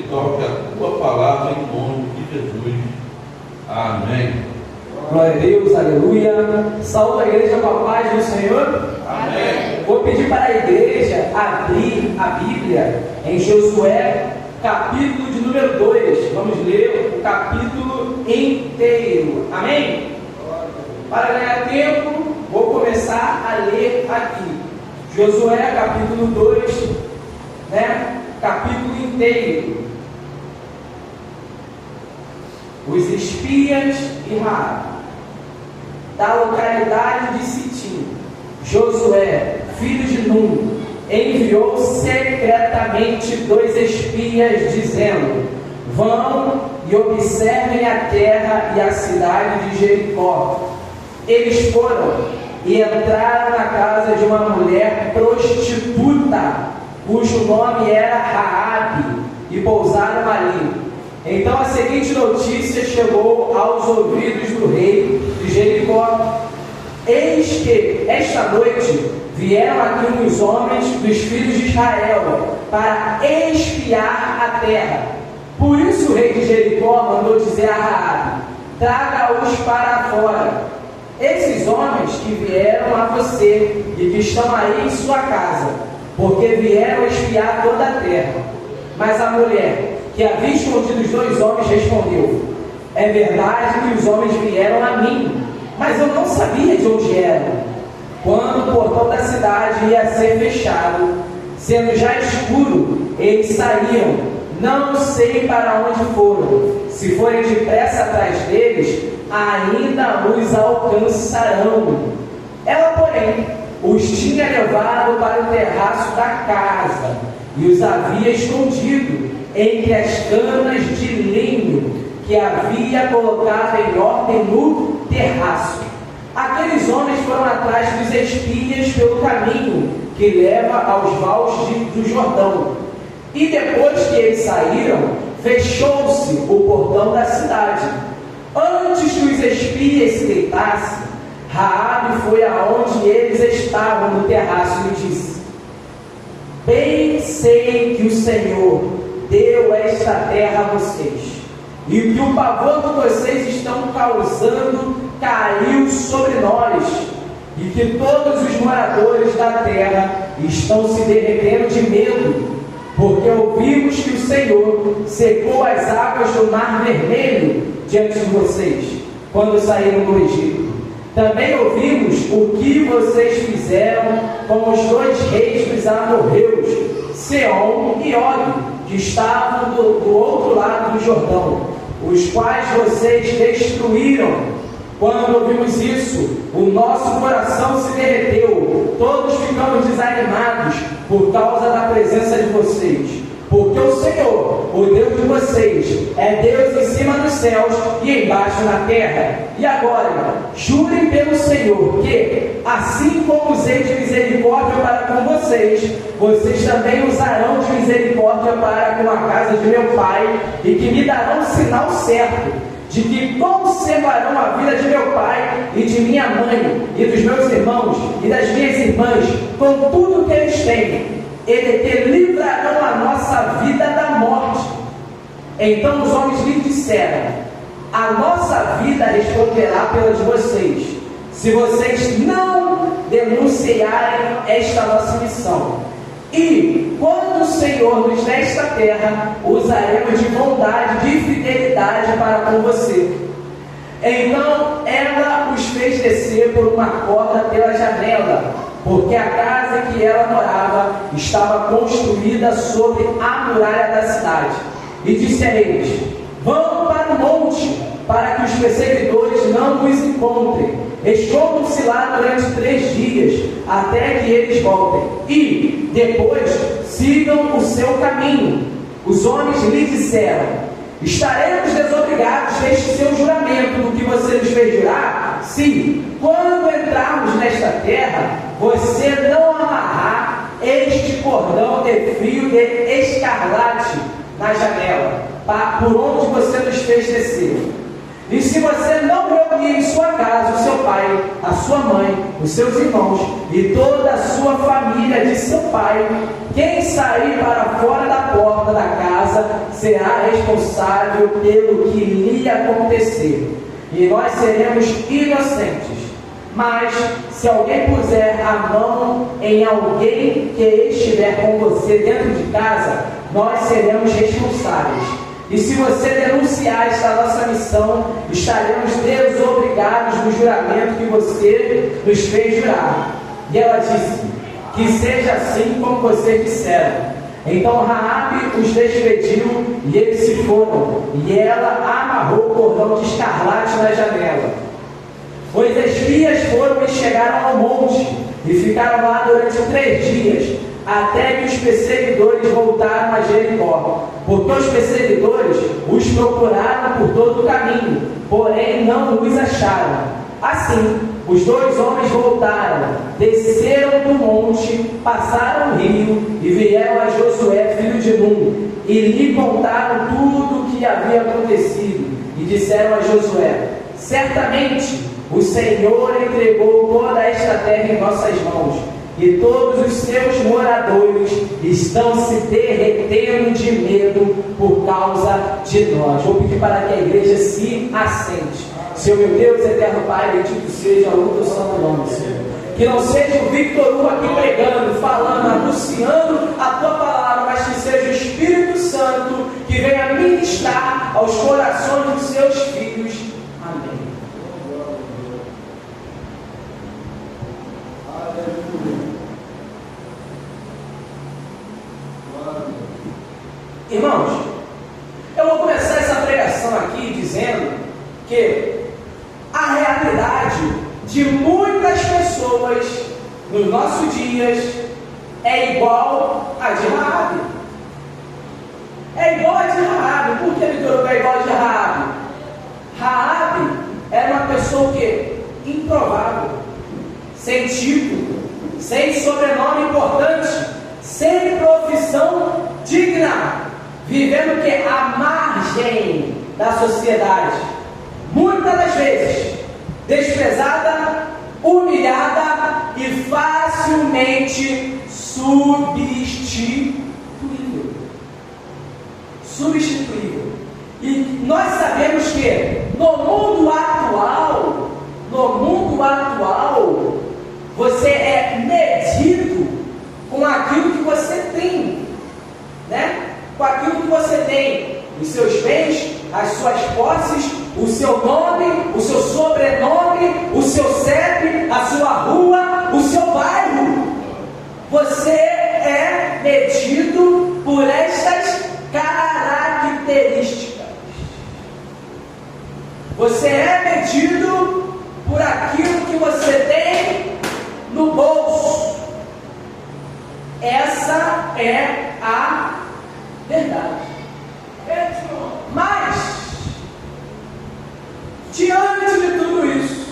toque a tua palavra em nome de Jesus. Amém. Glória a Deus, aleluia. Saúde a igreja com a paz do Senhor. Amém. Vou pedir para a igreja abrir a Bíblia em Josué, capítulo de número 2. Vamos ler o capítulo inteiro. Amém? Para ganhar tempo, vou começar a ler aqui. Josué, capítulo 2, capítulo inteiro. Os espias e Raabe. Da localidade de Sitim, Josué, filho de Nun, enviou secretamente 2 espias, dizendo: vão e observem a terra e a cidade de Jericó. Eles foram e entraram na casa de uma mulher prostituta, cujo nome era Raabe, e pousaram ali. Então a seguinte notícia chegou aos ouvidos do rei de Jericó: eis que esta noite vieram aqui uns homens dos filhos de Israel para espiar a terra. Por isso o rei de Jericó mandou dizer a Raabe: traga-os para fora. Esses homens que vieram a você e que estão aí em sua casa, porque vieram espiar toda a terra. Mas a mulher que havia escondido os 2 homens respondeu: é verdade que os homens vieram a mim, mas eu não sabia de onde eram. Quando o portão da cidade ia ser fechado, sendo já escuro, eles saíram. Não sei para onde foram. Se forem depressa atrás deles, ainda os alcançarão. Ela, porém, os tinha levado para o terraço da casa e os havia escondido entre as canas de linho que havia colocado em ordem no terraço. Aqueles homens foram atrás dos espias pelo caminho que leva aos vales do Jordão. E depois que eles saíram, fechou-se o portão da cidade. Antes que os espias se deitassem, Raabe foi aonde eles estavam no terraço e disse: bem sei que o Senhor deu esta terra a vocês, e que o pavor que vocês estão causando caiu sobre nós, e que todos os moradores da terra estão se derretendo de medo, porque ouvimos que o Senhor secou as águas do Mar Vermelho diante de vocês, quando saíram do Egito. Também ouvimos o que vocês fizeram com os 2 reis dos amorreus, Seom e Og, que estavam do outro lado do Jordão, os quais vocês destruíram. Quando ouvimos isso, o nosso coração se derreteu, todos ficamos desanimados por causa da presença de vocês, porque o Senhor, o Deus de vocês, é Deus em cima dos céus e embaixo na terra. E agora, jurem pelo Senhor que, assim como usei de misericórdia para com vocês, vocês também usarão de misericórdia para com a casa de meu pai, e que me darão um sinal certo de que conservarão a vida de meu pai e de minha mãe e dos meus irmãos e das minhas irmãs com tudo que eles têm, e de que livrarão a nossa vida da morte. Então os homens lhe disseram: a nossa vida responderá pela de vocês, se vocês não denunciarem esta nossa missão. E quando o Senhor nos der esta terra, usaremos de bondade, de fidelidade para com você. Então ela os fez descer por uma corda pela janela, porque a casa em que ela morava estava construída sobre a muralha da cidade. E disse a eles: vão para o monte, para que os perseguidores não nos encontrem. Escondam-se lá durante 3 dias, até que eles voltem, e depois sigam o seu caminho. Os homens lhe disseram: estaremos desobrigados deste seu juramento do que você nos fez jurar, se, quando entrarmos nesta terra, você não amarrar este cordão de fio de escarlate na janela, por onde você nos fez descer. E se você não reunir em sua casa o seu pai, a sua mãe, os seus irmãos e toda a sua família de seu pai, quem sair para fora da porta da casa será responsável pelo que lhe acontecer, e nós seremos inocentes. Mas se alguém puser a mão em alguém que estiver com você dentro de casa, nós seremos responsáveis. E se você denunciar esta nossa missão, estaremos desobrigados do juramento que você nos fez jurar. E ela disse: que seja assim como vocês disseram. Então Raabe os despediu e eles se foram. E ela amarrou o cordão de escarlate na janela. Os espias foram e chegaram ao monte e ficaram lá durante 3 dias, até que os perseguidores voltaram a Jericó, porque os perseguidores os procuraram por todo o caminho, porém não os acharam. Assim, os 2 homens voltaram, desceram do monte, passaram o rio e vieram a Josué, filho de Num, e lhe contaram tudo o que havia acontecido, e disseram a Josué: certamente o Senhor entregou toda esta terra em nossas mãos, e todos os seus moradores estão se derretendo de medo por causa de nós. Vou pedir para que a igreja se assente. Senhor, meu Deus, eterno Pai, bendito seja o teu santo nome, Senhor. Que não seja o Victor Hugo aqui pregando, falando, anunciando a tua palavra, mas que seja o Espírito Santo que venha ministrar aos corações dos seus filhos. Amém. Irmãos, eu vou começar essa pregação aqui dizendo que a realidade de muitas pessoas nos nossos dias é igual a de Raabe. É igual a de Raabe. Por que Vitor é igual a de Raabe? Raabe era uma pessoa que improvável, sem título, sem sobrenome importante, sem profissão digna, vivendo que à margem da sociedade, muitas das vezes desprezada, humilhada e facilmente substituível. E nós sabemos que no mundo atual, você é medido com aquilo que você tem, né? Com aquilo que você tem, os seus bens, as suas posses, o seu nome, o seu sobrenome, o seu CEP, a sua rua, o seu bairro. Você é medido por estas características. Você é medido por aquilo que você tem no bolso. Essa é a verdade. Mas, diante de tudo isso,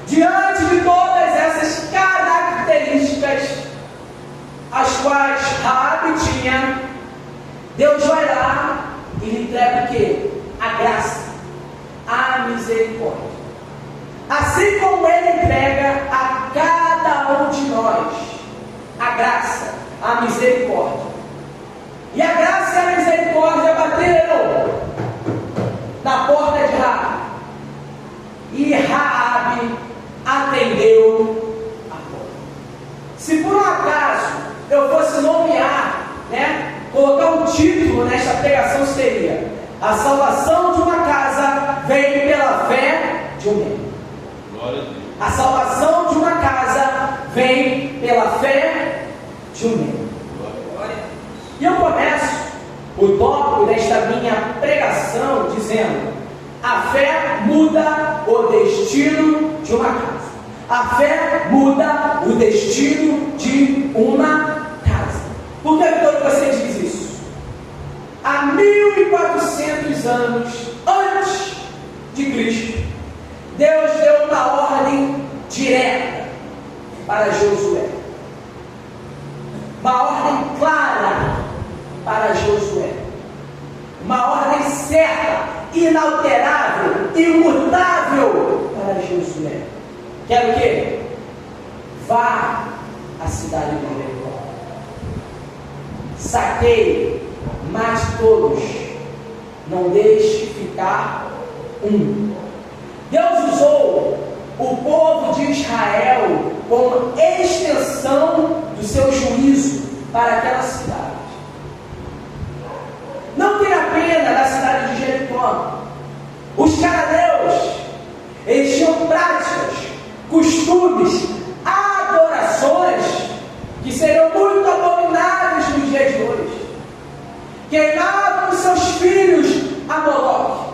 diante de todas essas características, as quais Raabe tinha, Deus vai lá e lhe entrega o quê? A graça, a misericórdia. Assim como Ele entrega a cada um de nós a graça, a misericórdia. E a graça e a misericórdia bateram na porta de Raabe. E Raabe atendeu a porta. Se por um acaso eu fosse nomear, colocar um título nesta pregação, seria: a salvação de uma casa vem pela fé de um membro. Glória a Deus. A salvação de uma casa vem pela fé de um membro. E eu começo o tópico desta minha pregação dizendo: a fé muda o destino de uma casa. A fé muda o destino de uma casa. Por que você diz isso? Há 1400 anos antes de Cristo, Deus deu uma ordem direta para Josué. Uma ordem clara para Josué. Uma ordem certa inalterável, imutável para Josué. Quer o quê? Vá à cidade de Jericó, saqueie, mate todos, não deixe ficar um. Deus usou o povo de Israel como extensão do seu juízo para aquela cidade. Não tenha pena da cidade de Jericó. Os cananeus, eles tinham práticas, costumes, adorações que seriam muito abomináveis nos dias de hoje. Queimavam os seus filhos a Moloque,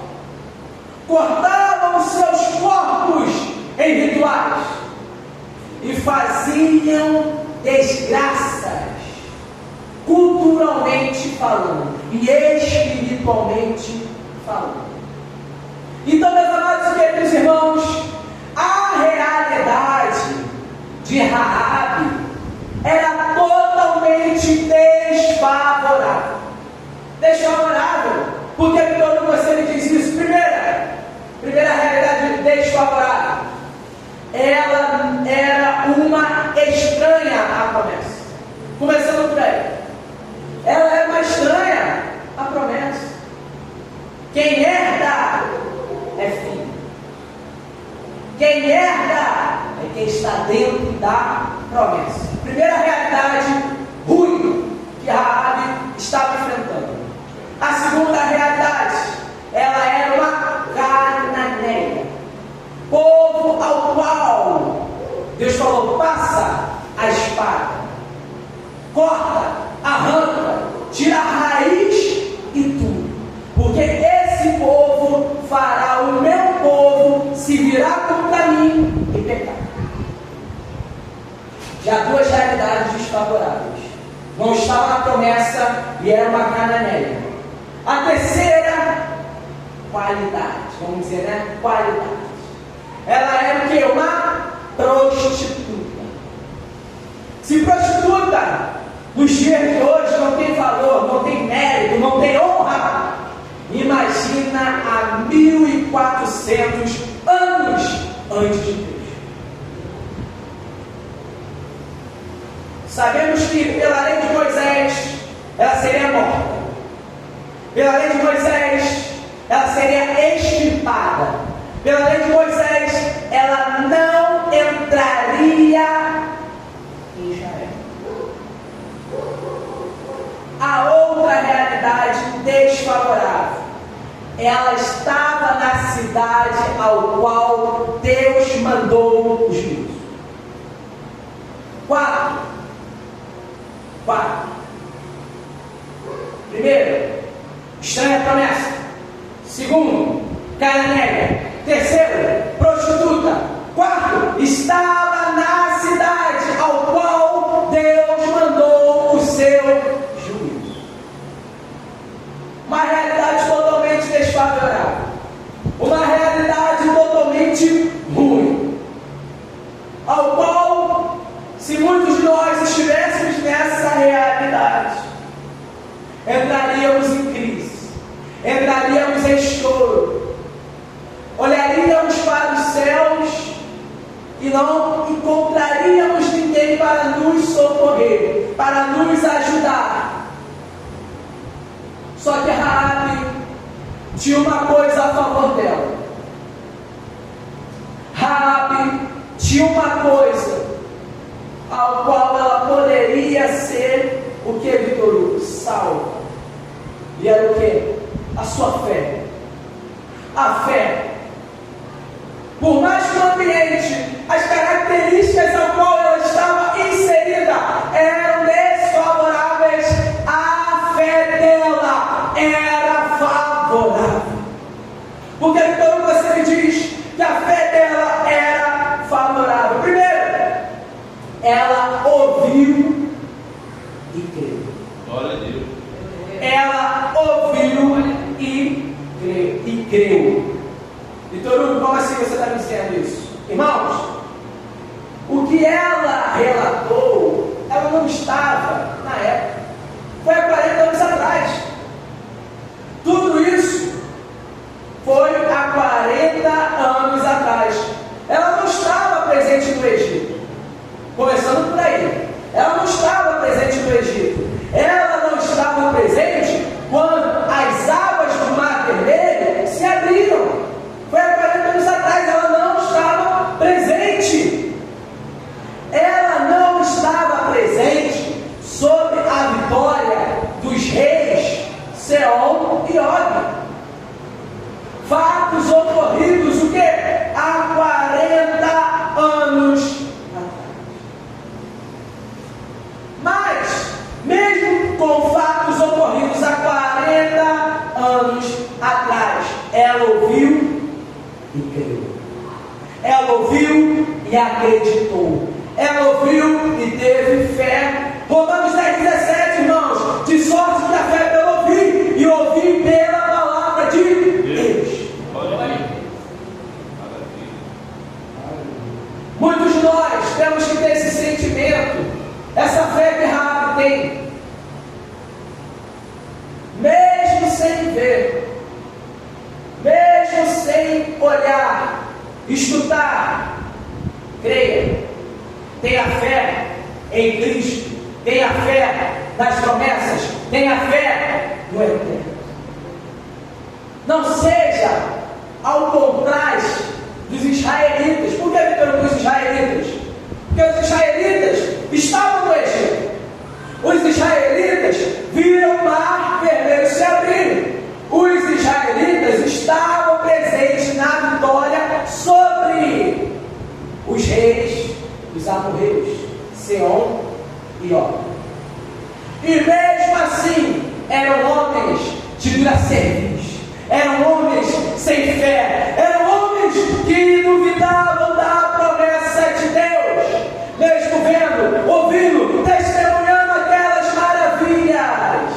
cortavam os seus corpos em rituais e faziam desgraças, culturalmente falando e espiritualmente falando. Então, meus amados e queridos irmãos, a realidade de Raabe era totalmente desfavorável. Desfavorável, porque quando você me diz isso, primeira realidade desfavorável, ela era uma estranha à promessa. Começando por aí, ela era uma estranha à promessa. Quem herda é filho. Quem herda é quem está dentro da promessa. Primeira realidade ruim que Raabe estava enfrentando. A segunda realidade, ela era uma cananeia, povo ao qual Deus falou: passa a espada, corta, arranca, tira a raiz e tudo, porque esse povo fará o meu povo se virar contra mim e pecar. Já duas realidades desfavoráveis. Não estava na promessa e era uma cananeia. A terceira, qualidade, vamos dizer, né? Qualidade. Ela era o que? Uma prostituta. Se prostituta nos dias de hoje não tem valor, não tem mérito, não tem honra, imagina há 1400 anos antes de Cristo. Sabemos que pela lei de Moisés ela seria morta. Pela lei de Moisés ela seria extirpada. Pela lei de Moisés ela não entraria em Israel. A outra realidade desfavorável, ela estava na cidade ao qual Deus mandou o juízo. Quatro. Primeiro, estranha promessa. Segundo, cananeia. Terceiro, prostituta. Quarto, estava na cidade ao qual Deus mandou o seu juízo. Uma realidade totalmente desfavorável. Uma realidade totalmente ruim. Ao qual, se muitos de nós estivéssemos nessa realidade, entraríamos em crise, entraríamos em choro, olharíamos para os céus e não encontraríamos ninguém para nos socorrer, para nos ajudar. Só que Raabe tinha uma coisa a favor dela. Raabe tinha uma coisa ao qual ela poderia ser o que, Vitor Hugo? Salva. E era o que? A sua fé. A fé. Por mais que o ambiente, as características ao qual ela estava inserida eram desfavoráveis, a fé dela era favorável. Porque então você me diz que a fé dela era favorável. Primeiro, ela ouviu e creu. Glória a Deus. Ela ouviu e creu. Vitor Hugo, como assim você está me dizendo isso? Irmãos, o que ela relatou, ela não estava na época. Foi há 40 anos atrás. Tudo isso Seom e Og. Fatos ocorridos o quê? Há 40 anos atrás. Mas, mesmo com fatos ocorridos há 40 anos atrás, ela ouviu e creu. Ela ouviu e acreditou. Ela ouviu e teve fé. Romanos 10:17, irmãos. De sorte que a fé é pelo ouvir, e ouvir pela palavra de Deus. Muitos de nós temos que ter esse sentimento, essa fé que Raabe tem. Mesmo sem ver, mesmo sem olhar, estudar, creia, tenha fé em Cristo, tenha fé nas promessas, tenha fé no eterno. Não seja ao contrário dos israelitas. Por que me pergunto os israelitas? Porque os israelitas estavam no Egito. Os israelitas viram o mar vermelho se abrir. Os israelitas estavam presentes na vitória sobre os reis dos amorreus, Seom e Og. E mesmo assim, eram homens de dura cerviz, eram homens sem fé, eram homens que duvidavam da promessa de Deus, mesmo vendo, ouvindo, testemunhando aquelas maravilhas,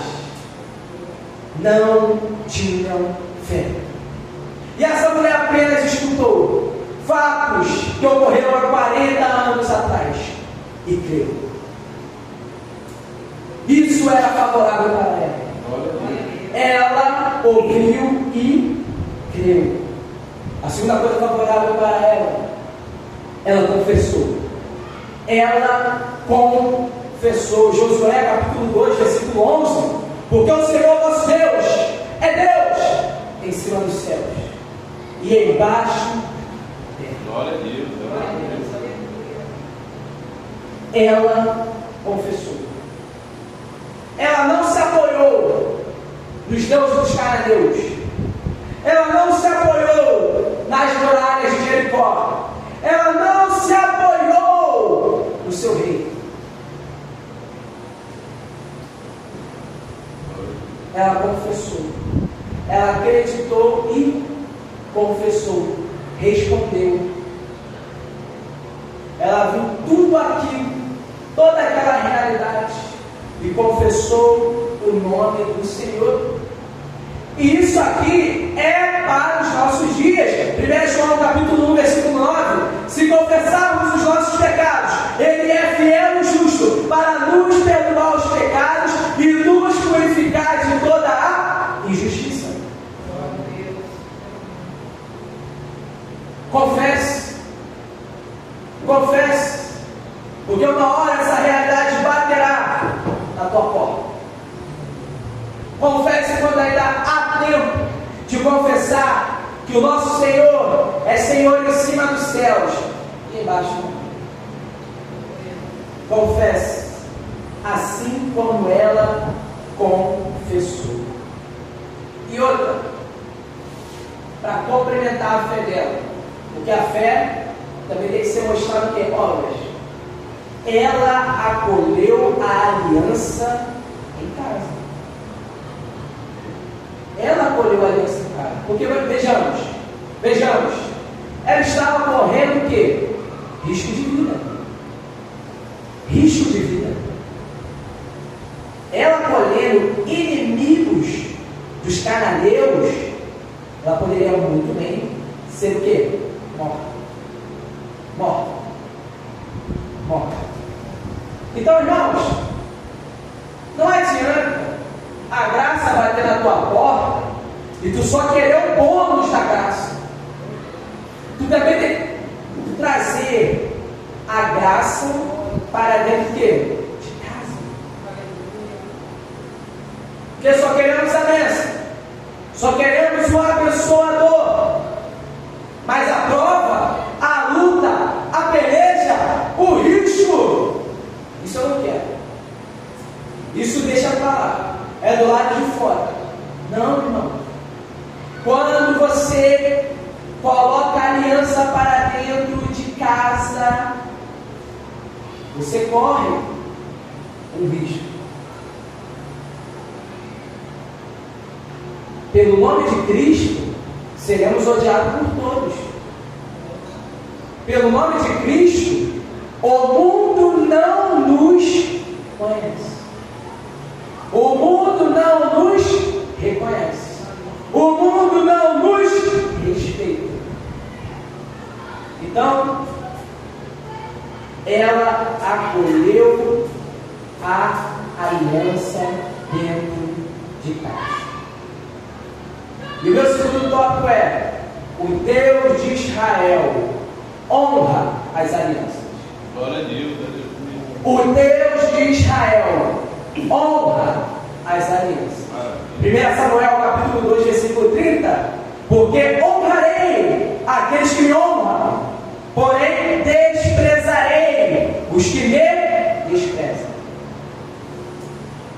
não tinham fé. E essa mulher apenas escutou fatos que ocorreram há 40 anos atrás e creu. Isso era favorável para ela. Ela ouviu e creu. A segunda coisa favorável para ela confessou. Ela confessou. Josué capítulo 2, versículo 11. Porque o Senhor vosso Deus é Deus em cima dos céus e embaixo dele. Glória a Deus. Ela confessou. Ela não se apoiou nos deuses dos cananeus. Ela não se apoiou nas muralhas de Jericó. Ela não se apoiou no seu rei. Ela confessou. Ela acreditou e confessou. Respondeu. Ela viu tudo aquilo, toda aquela realidade, e confessou o nome do Senhor. E isso aqui é para os nossos dias. 1 João capítulo 1, versículo 9. Se confessarmos os nossos pecados, Ele é fiel e justo para nos perdoar os pecados e nos purificar de toda a injustiça. Confesse. Confesse. Porque uma hora essa realidade baterá na tua porta. Confesse quando ainda há tempo de confessar que o nosso Senhor é Senhor em cima dos céus e embaixo do mundo. Confesse, assim como ela confessou. E outra, para complementar a fé dela, porque a fé também tem que ser mostrada em obras. Ela acolheu a aliança em casa. Ela acolheu a aliança em casa. Porque vejamos, ela estava correndo o quê? Risco de vida. Risco de vida. Ela acolhendo inimigos dos cananeus, ela poderia muito bem ser o quê? Morta. Então, irmãos, não adianta a graça bater na tua porta e tu só querer o bônus da graça. Tu também tem que trazer a graça para dentro de quê? De casa. Porque só queremos a bênção, só queremos o abençoador. Mas a prova, a luta, a peleja, o risco, isso eu não quero. Isso deixa para lá. É do lado de fora. Não, irmão. Quando você coloca a aliança para dentro de casa, você corre um risco. Pelo nome de Cristo, seremos odiados por todos. Pelo nome de Cristo, o mundo não nos conhece. O mundo não nos reconhece. O mundo não nos respeita. Então, ela acolheu a aliança dentro de casa. E o meu segundo tópico é: o Deus de Israel honra as alianças. Glória a Deus. O Deus de Israel honra as alianças. 1 Samuel capítulo 2, versículo 30: porque honrarei aqueles que me honram, porém desprezarei os que me desprezam.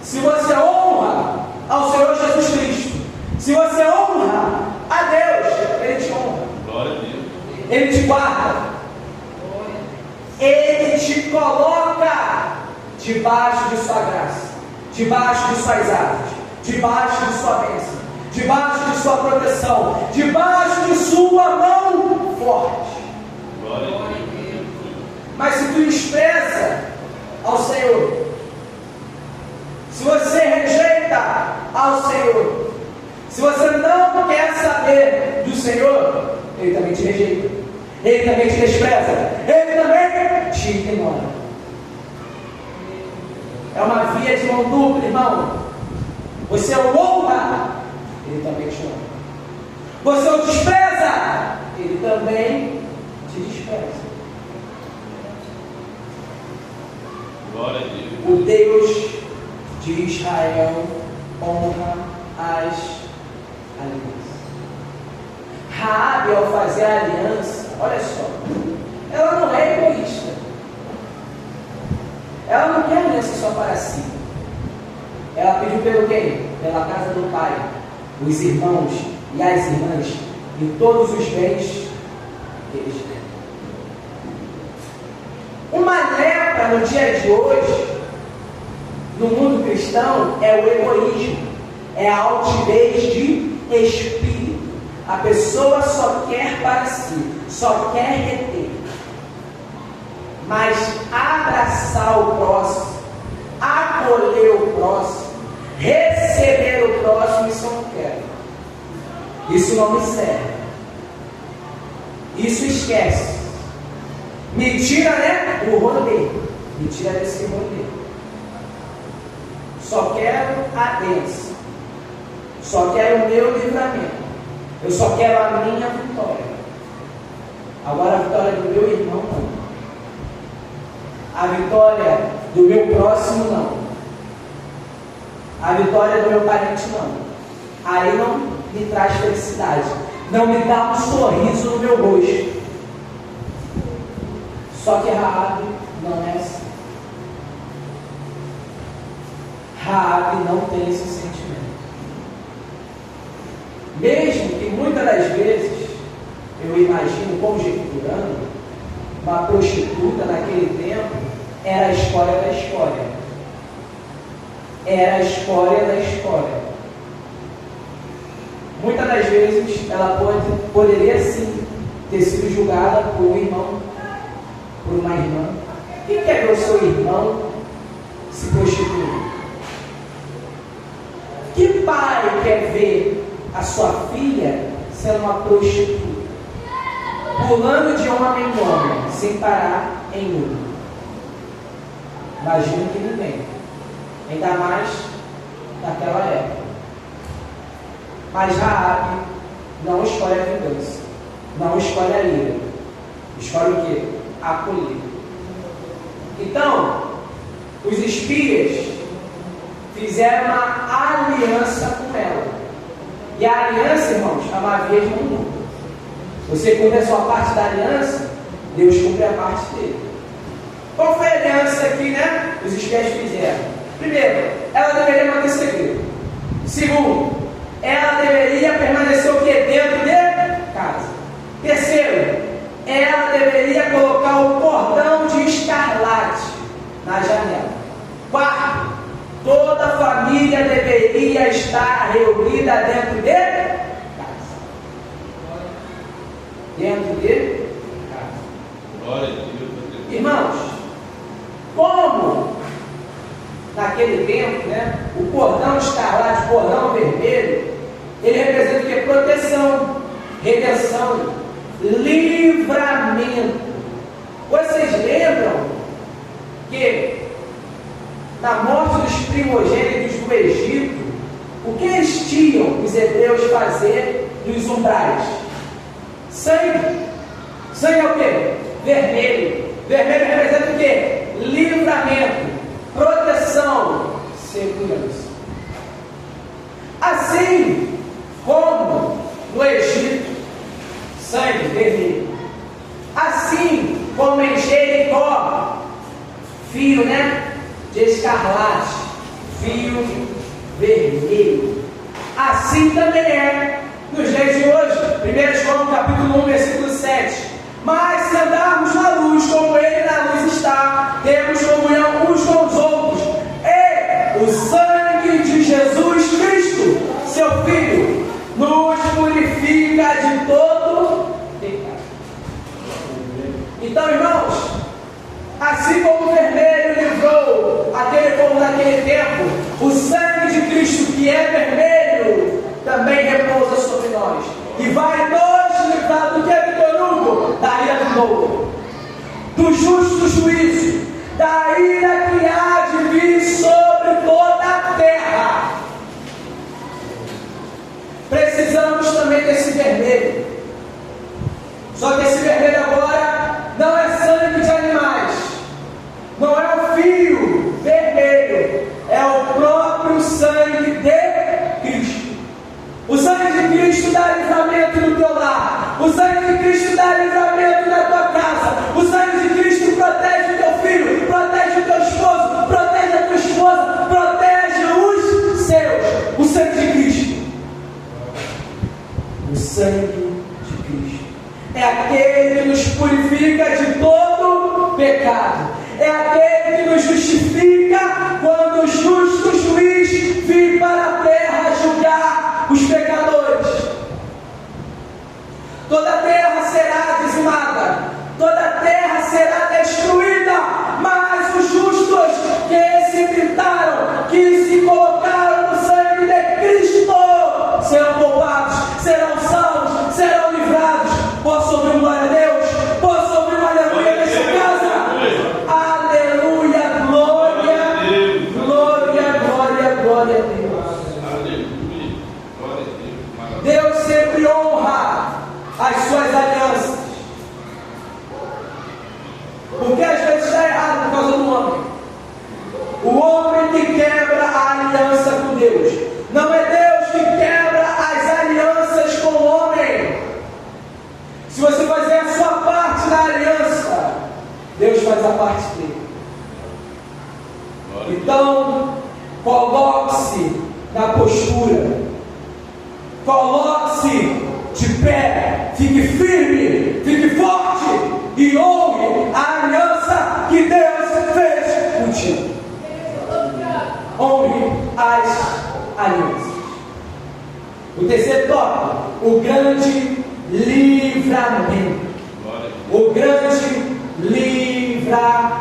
Se você honra ao Senhor Jesus Cristo, se você honra a Deus, Ele te honra. Glória a Deus. Ele te guarda. Ele te coloca debaixo de sua graça, debaixo de suas asas, debaixo de sua bênção, debaixo de sua proteção, debaixo de sua mão forte. Glória a Deus. Mas se tu despreza ao Senhor, se você rejeita ao Senhor, se você não quer saber do Senhor, Ele também te rejeita, Ele também te despreza, Ele também te ignora. É uma via de mão dupla, irmão. Você o honra, Ele também te honra. Você o despreza, Ele também te despreza. Glória a Deus. O Deus de Israel honra as alianças. Raabe, ao fazer a aliança, olha só, ela não é egoísta. Ela não quer aliança só para si. Ela pediu pelo quê? Pela casa do pai, os irmãos e as irmãs e todos os bens que eles têm. Uma lepra no dia de hoje, no mundo cristão, é o egoísmo, é a altivez de espírito. A pessoa só quer para si, só quer reter. Mas abraçar o próximo, acolher o próximo, receber o próximo, isso eu não quero. Isso não me serve. Isso esquece. Me tira, né, do rolê. Me tira desse rolê. Só quero a bênção. Só quero o meu livramento. Eu só quero a minha vitória. Agora a vitória do meu irmão não. A vitória do meu próximo não. A vitória do meu parente não. Aí não me traz felicidade. Não me dá um sorriso no meu rosto. Só que Raabe não é assim. Raabe não tem esse sentimento. Mesmo que muitas das vezes, eu imagino, conjecturando, uma prostituta naquele tempo era a escória da escória. Era a escória da escória. Muitas das vezes ela poderia sim ter sido julgada por um irmão, por uma irmã. Quem quer ver o seu irmão se prostituir? Que pai quer ver a sua filha sendo uma prostituta? Pulando de homem em homem, sem parar em um. Imagino que ninguém. Ainda mais naquela época. Mas Raabe não escolhe a vingança. Não escolhe a ira. Escolhe o quê? Acolher. Então, os espias fizeram uma aliança com ela. E a aliança, irmãos, é uma via de mão dupla. Você cumpre a sua parte da aliança, Deus cumpre a parte dele. Qual foi a aliança que, né, os espias fizeram? Primeiro, ela deveria manter segredo. Segundo, ela deveria permanecer o que? Dentro de casa. Terceiro, ela deveria colocar o cordão de escarlate na janela. Quarto, toda a família deveria estar reunida dentro de casa. Dentro de casa. Glória a Deus. Irmãos, como naquele tempo, o cordão escarlate, o cordão vermelho, ele representa o que? Proteção, redenção, livramento. Vocês lembram que na morte dos primogênitos do Egito, o que eles tinham, os hebreus, fazer nos umbrais? Sangue. Sangue é o quê? Vermelho. Vermelho representa o quê? Livramento, proteção, segurança. Assim como no Egito, sangue vermelho. Assim como em Jericó, fio, de escarlate, fio vermelho. Assim também é nos dias de hoje. 1 João capítulo 1, versículo 7. Mas se andarmos na luz, como Ele na luz está, temos comunhão uns com os outros. E o sangue de Jesus Cristo, seu Filho, nos purifica de todo pecado. Então, irmãos, assim como o vermelho livrou aquele povo naquele tempo, o sangue de Cristo, que é vermelho, também repousa sobre nós. E vai nos livrar do que, Vitor Hugo? Da ira do novo, do justo juízo, da ira que há de vir sobre toda a terra. Precisamos também desse vermelho. Só que esse vermelho agora não é sangue de animais, não é o fio vermelho, é o próprio sangue de Cristo. O sangue de Cristo dá livramento no teu lar. O sangue de Cristo dá livramento na tua casa. O sangue de Cristo protege o teu filho, protege o teu esposo, protege a tua esposa, protege os seus. O sangue de Cristo. O sangue de Cristo é aquele que nos purifica de todo pecado. É aquele que nos justifica quando o justo juiz vir para a terra julgar os pecadores. Toda a terra será dizimada, toda a terra será destruída, mas os justos que se pintaram, que se colocaram no sangue de Cristo, serão poupados, serão salvos, serão livrados. Posso ouvir glória a Deus? Posso ouvir uma aleluia nesta casa? Aleluia, glória, glória, glória, glória a Deus. Deus sempre honra as suas alianças. Porque às vezes está errado por causa do homem. O homem que quebra a aliança com Deus. Não é Deus que quebra as alianças com o homem. Se você fazer a sua parte na aliança, Deus faz a parte dele. Então, coloque-se na postura. Coloque-se de pé. Fique firme, fique forte e honre a aliança que Deus fez contigo. Honre as alianças. O terceiro tópico, o grande livramento. O grande livramento.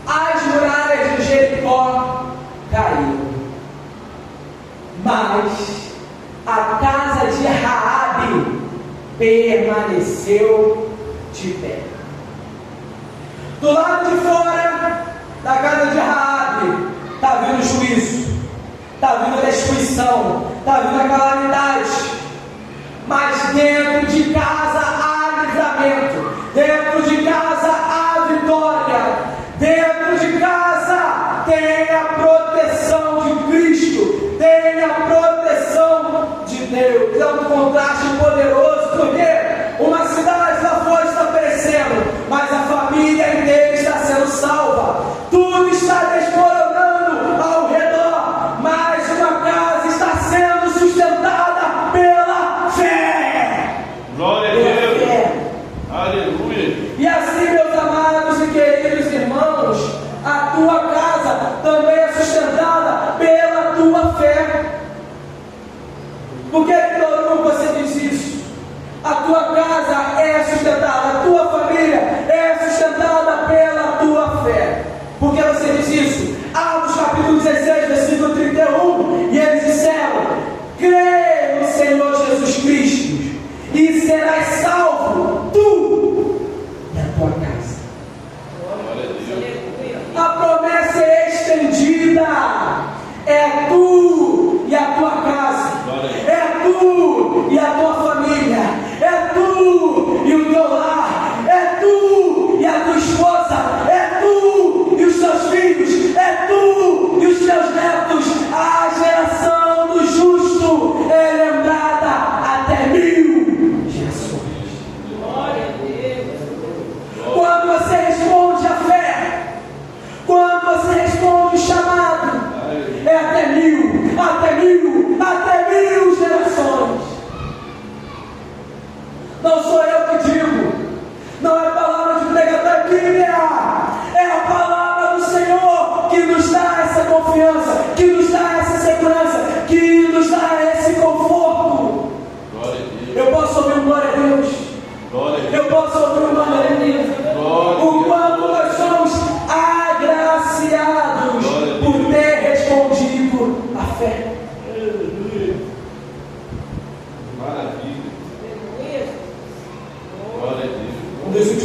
As muralhas de Jericó caíram, mas a casa de Raabe permaneceu de pé. Do lado de fora da casa de Raabe está vindo juízo, está vindo a destruição, está vindo a calamidade, mas dentro de casa há livramento, dentro de casa há vitória, dentro de casa tem a proteção de Cristo, tem a proteção de Deus. É um contraste poderoso, porque uma cidade lá fora está perecendo, mas a família inteira está sendo salva. Tudo está desmoronando ao redor, mas uma casa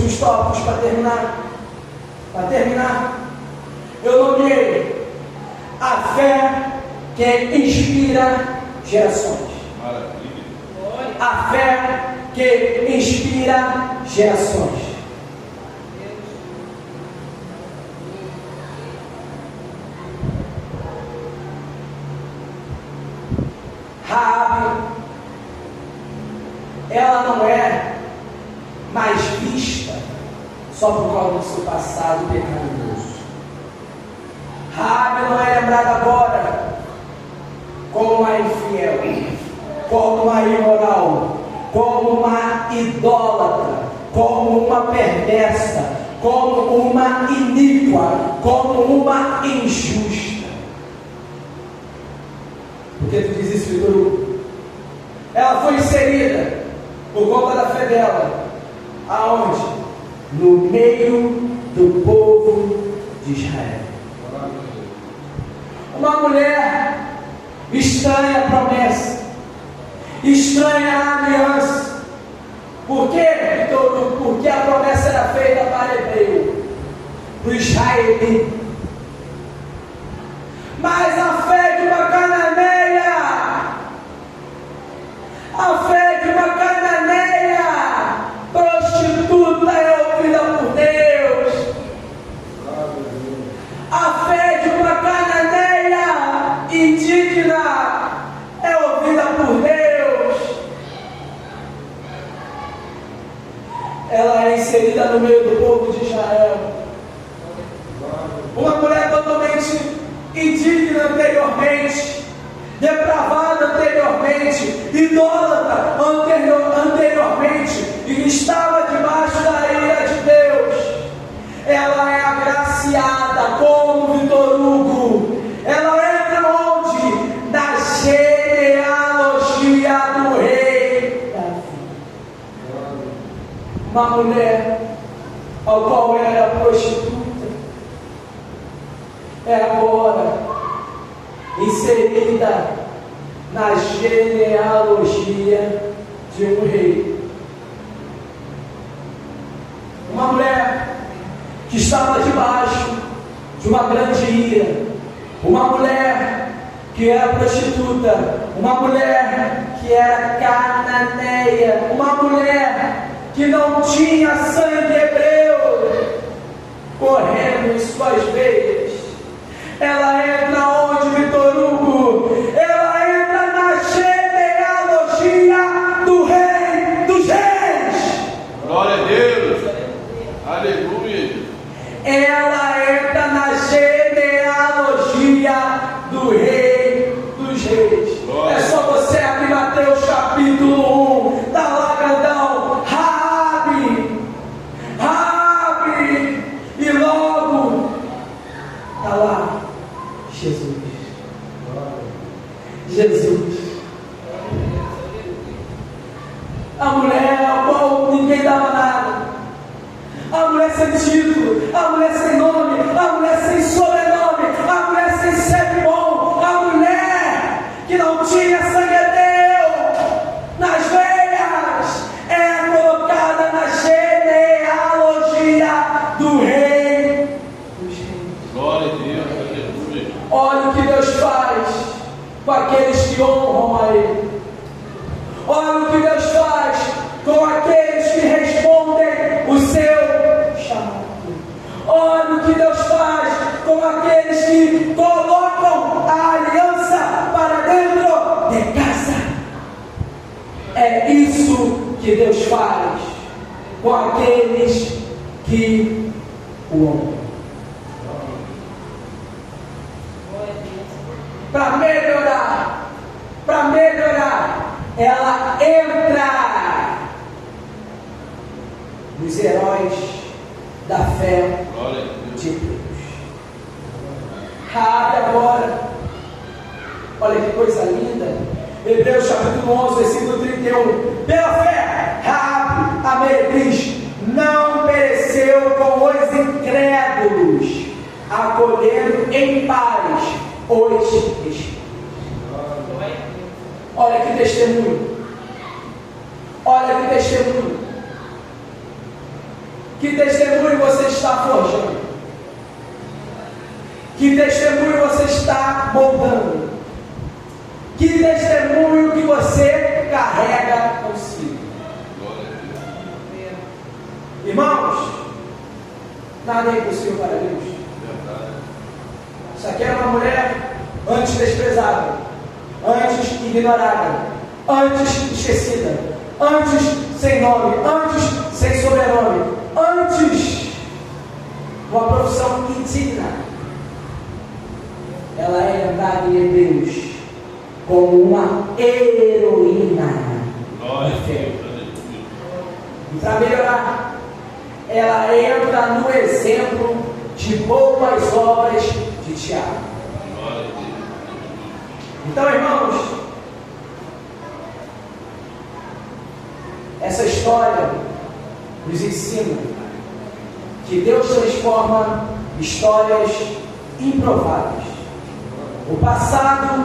últimos tópicos para terminar. Para terminar, eu nomeei a fé que inspira gerações. Maravilha. A fé que inspira gerações. Raabe, ela não é mais vista só por causa do seu passado pecaminoso. Raabe não é lembrada agora como uma infiel, como uma imoral, como uma idólatra, como uma perversa, como uma iníqua, como uma injusta. Porque tu diz isso, Vitor Hugo? Ela foi inserida por conta da fé dela. Aonde? No meio do povo de Israel. Uma mulher estranha a promessa, estranha a aliança. Por quê, Vitor Hugo? Porque a promessa era feita para hebreu, para o israelita. Mas a fé de uma cananeia, a fé de uma cananeia prostituta é ouvida por Deus. A fé de uma cananeia indigna é ouvida por Deus. Ela é inserida no meio do povo de Israel. Uma mulher totalmente indigna anteriormente, depravada anteriormente, idólatra anteriormente, e estava debaixo da ira de Deus. Ela é agraciada como Vitor Hugo. Ela entra onde? Na genealogia do rei Davi. Uma mulher ao qual era prostituta é agora inserida na genealogia de um rei. Uma mulher que estava debaixo de uma grande ira, uma mulher que era prostituta, uma mulher que era cananeia, uma mulher que não tinha sangue hebreu correndo em suas veias. Ela entra onde, Vitor Hugo? Ela entra na genealogia do rei dos reis. Glória a Deus. Aleluia. Ela entra na genealogia do rei dos reis. Glória. É só você abrir Mateus capítulo 1. Tá lá, grandão. Raabe. E logo tá lá Jesus. A mulher a qual ninguém dava nada. A mulher sem título, a mulher sem nome, a mulher sem sobrenome, a mulher sem sangue bom, a mulher que não tinha sangue hebreu nas veias, é colocada na genealogia do rei dos reis. Glória a Deus, aleluia. Olha o que Deus faz com aqueles que honram a Ele. Olha o que Deus faz com aqueles que respondem o seu chamado. Olha o que Deus faz com aqueles que colocam a aliança para dentro de casa. É isso que Deus faz com aqueles que o honram. Para melhorar, ela entra nos heróis da fé de Deus. Raabe agora, olha que coisa linda, Hebreus capítulo 11, versículo 31. Pela fé, Raabe, a meretriz, não pereceu com os incrédulos, acolhendo em paz os espíritos. Olha que testemunho. Olha que testemunho. Que está forjando? Que testemunho você está moldando? Que testemunho que você carrega consigo? Irmãos, nada é impossível para Deus. Isso aqui era uma mulher antes desprezada, antes ignorada, antes esquecida, antes sem nome, antes sem sobrenome, antes uma profissão indigna. Ela é lembrada em Hebreus como uma heroína. E para melhorar, ela entra no exemplo de boas obras de Tiago. Então, irmãos, essa história nos ensina que Deus transforma histórias improváveis. O passado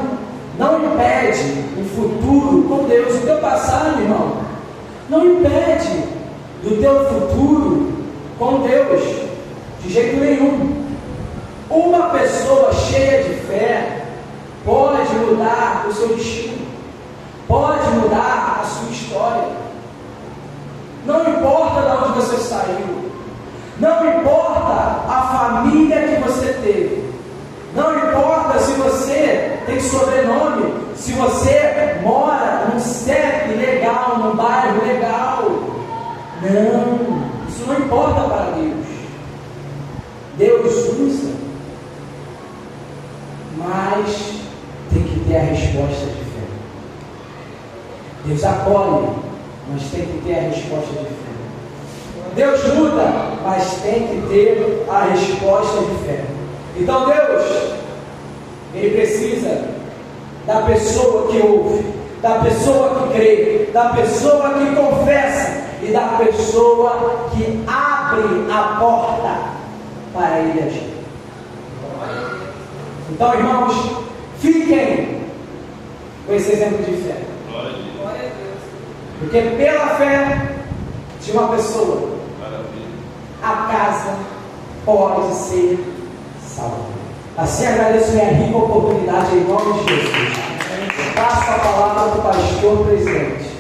não impede o futuro com Deus. O teu passado, irmão, não impede do teu futuro com Deus, de jeito nenhum. Uma pessoa cheia de fé pode mudar o seu destino, pode mudar a sua história. Não importa de onde você saiu, não importa a família que você teve, não importa se você tem sobrenome, se você mora num CEP legal, num bairro legal. Não, isso não importa para Deus. Deus usa, mas tem que ter a resposta de fé. Deus acolhe, mas tem que ter a resposta de fé. Deus muda, mas tem que ter a resposta de fé. Então Deus, Ele precisa da pessoa que ouve, da pessoa que crê, da pessoa que confessa e da pessoa que abre a porta para Ele agir. Então, irmãos, fiquem com esse exemplo de fé. Porque pela fé de uma pessoa, a casa pode ser salva. Assim agradeço minha rica oportunidade em nome de Jesus. Passo a palavra para o pastor presidente.